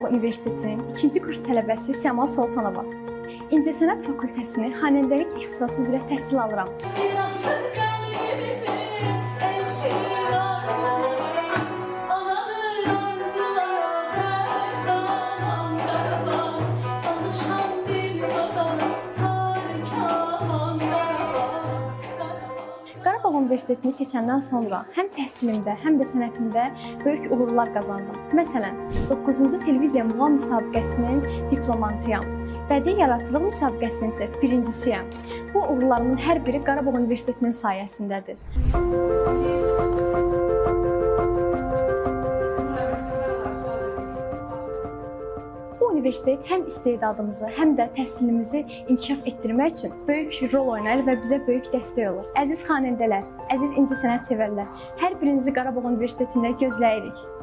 Qarabağ Universitetinin 2-ci kurs tələbəsi Səma Soltanova. İncəsənət Fakültəsini xanəndəlik ixtisası üzrə təhsil alıram. Qarabağ Universitetini seçəndən sonra həm təhsilimdə, həm də sənətimdə böyük uğurlar qazandım. Məsələn, 9-cu televiziya muğam müsabiqəsinin diplomantıyam. Bədii yaradıcılıq müsabiqəsinin isə birincisiyəm. Bu uğurlarımın hər biri Qarabağ Universitetinin sayəsindədir. Bu universitet həm istedadımızı, həm də təhsilimizi inkişaf etdirmək üçün böyük rol oynayır və bizə böyük dəstək olur. Əziz xanəndələr, əziz incəsənət sevərlər, hər birinizi Qarabağ Universitetində gözləyirik.